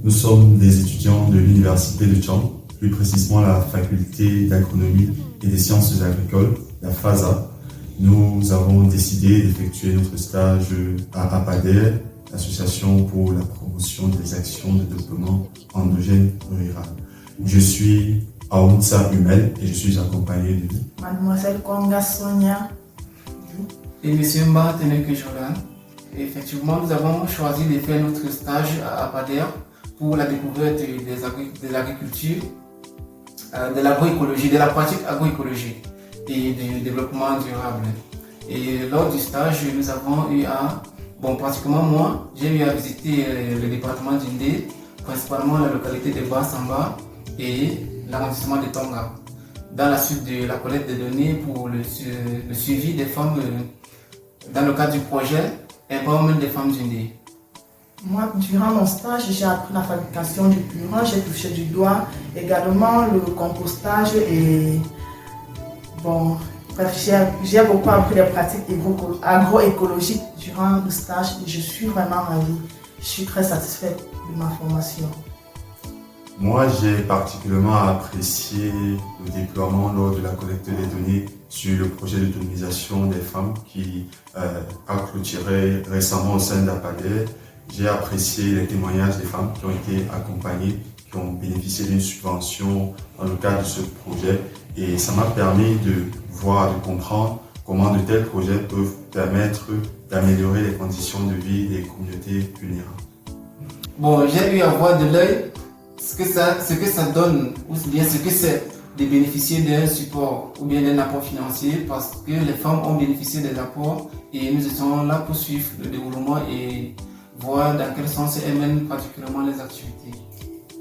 Nous sommes des étudiants de l'Université de Tchang, plus précisément la faculté d'agronomie et des sciences agricoles, la FASA. Nous avons décidé d'effectuer notre stage à APADER, l'Association pour la promotion des actions de développement endogène rural. Je suis Aounsa Humel et je suis accompagné de Mademoiselle Konga Sonia et Monsieur Mbateneke Jordan. Effectivement, nous avons choisi de faire notre stage à APADER pour la découverte de l'agriculture, de l'agroécologie, de la pratique agroécologie et du développement durable. Et lors du stage, nous avons eu pratiquement moi, j'ai eu à visiter le département d'Indé, principalement la localité de Bassamba et l'arrondissement de Tonga, dans la suite de la collecte de données pour le suivi des femmes dans le cadre du projet Empowerment des femmes d'Indé. Moi, durant mon stage, j'ai appris la fabrication du purin, j'ai touché du doigt, également le compostage et j'ai beaucoup appris les pratiques agroécologiques durant le stage et je suis vraiment ravie. Je suis très satisfaite de ma formation. Moi, j'ai particulièrement apprécié le déploiement lors de la collecte des données sur le projet d'autonomisation des femmes qui a clôturé récemment au sein d'APADER. J'ai apprécié les témoignages des femmes qui ont été accompagnées, qui ont bénéficié d'une subvention dans le cadre de ce projet. Et ça m'a permis de voir, de comprendre comment de tels projets peuvent permettre d'améliorer les conditions de vie des communautés vulnérables. Bon, j'ai eu à voir de l'œil ce que ça donne, ou bien ce que c'est de bénéficier d'un support ou bien d'un apport financier, parce que les femmes ont bénéficié des apports et nous étions là pour suivre le déroulement et voir dans quel sens elles mènent particulièrement les activités.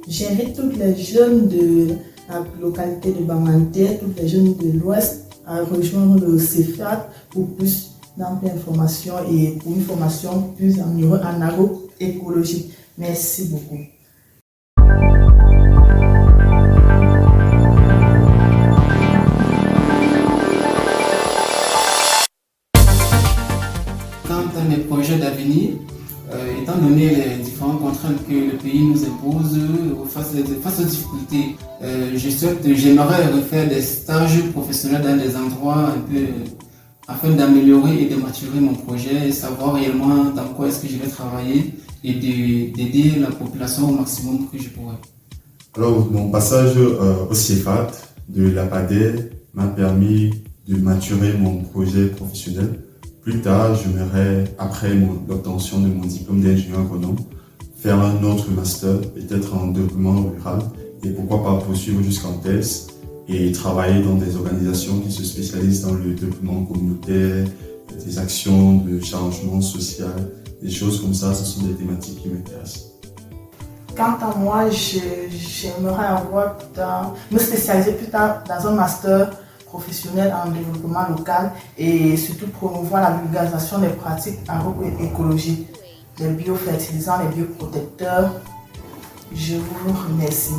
J'invite toutes les jeunes de la localité de Bamanté, toutes les jeunes de l'Ouest à rejoindre le CEFAT pour plus d'amples informations et pour une formation plus en agroécologie. Merci beaucoup. Quant à mes projets d'avenir, étant donné les différentes contraintes que le pays nous impose face aux difficultés, j'aimerais refaire des stages professionnels dans des endroits un peu afin d'améliorer et de maturer mon projet et savoir réellement dans quoi est-ce que je vais travailler et d'aider la population au maximum que je pourrais. Alors, mon passage au CEFAT de l'APADER m'a permis de maturer mon projet professionnel. Plus tard, j'aimerais, après l'obtention de mon diplôme d'ingénieur agronome, faire un autre master, peut-être en développement rural, et pourquoi pas poursuivre jusqu'en thèse et travailler dans des organisations qui se spécialisent dans le développement communautaire, des actions de changement social, des choses comme ça, ce sont des thématiques qui m'intéressent. Quant à moi, j'aimerais me spécialiser plus tard dans un master professionnel en développement local et surtout promouvoir la vulgarisation des pratiques agroécologiques, les biofertilisants, les bioprotecteurs. Je vous remercie.